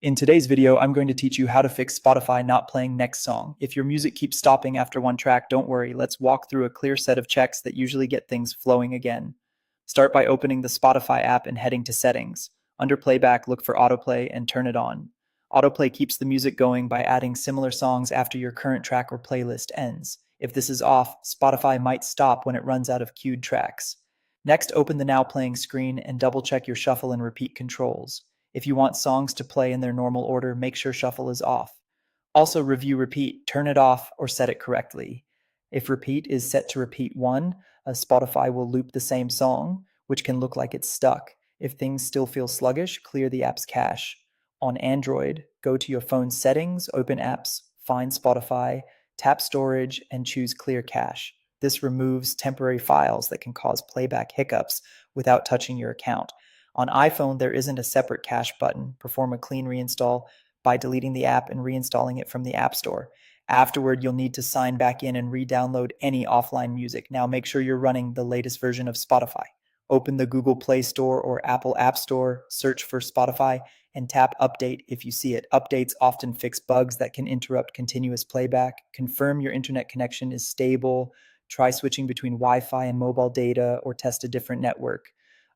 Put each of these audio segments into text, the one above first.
In today's video, I'm going to teach you how to fix Spotify not playing next song. If your music keeps stopping after one track, don't worry. Let's walk through a clear set of checks that usually get things flowing again. Start by opening the Spotify app and heading to Settings. Under Playback, look for Autoplay and turn it on. Autoplay keeps the music going by adding similar songs after your current track or playlist ends. If this is off, Spotify might stop when it runs out of queued tracks. Next, open the Now Playing screen and double-check your shuffle and repeat controls. If you want songs to play in their normal order, make sure shuffle is off. Also, review repeat, turn it off, or set it correctly. If repeat is set to repeat 1, Spotify will loop the same song, which can look like it's stuck. If things still feel sluggish, clear the app's cache. On Android, go to your phone's settings, open apps, find Spotify, tap storage, and choose clear cache. This removes temporary files that can cause playback hiccups without touching your account. On iPhone, there isn't a separate cache button. Perform a clean reinstall by deleting the app and reinstalling it from the App Store. Afterward, you'll need to sign back in and re-download any offline music. Now make sure you're running the latest version of Spotify. Open the Google Play Store or Apple App Store, search for Spotify, and tap Update if you see it. Updates often fix bugs that can interrupt continuous playback. Confirm your internet connection is stable. Try switching between Wi-Fi and mobile data or test a different network.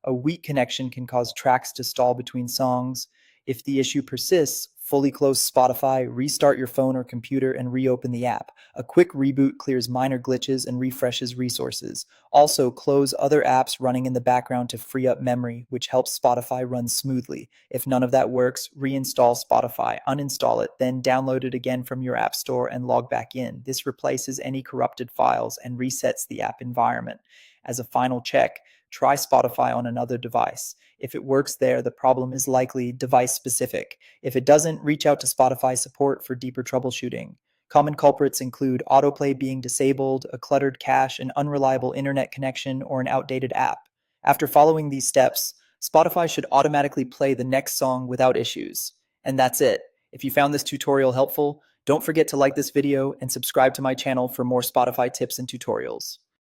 A weak connection can cause tracks to stall between songs. If the issue persists, fully close Spotify, restart your phone or computer, and reopen the app. A quick reboot clears minor glitches and refreshes resources. Also, close other apps running in the background to free up memory, which helps Spotify run smoothly. If none of that works, reinstall Spotify, uninstall it, then download it again from your app store and log back in. This replaces any corrupted files and resets the app environment. As a final check, try Spotify on another device. If it works there, the problem is likely device-specific. If it doesn't, reach out to Spotify support for deeper troubleshooting. Common culprits include autoplay being disabled, a cluttered cache, an unreliable internet connection, or an outdated app. After following these steps, Spotify should automatically play the next song without issues. And that's it. If you found this tutorial helpful, don't forget to like this video and subscribe to my channel for more Spotify tips and tutorials.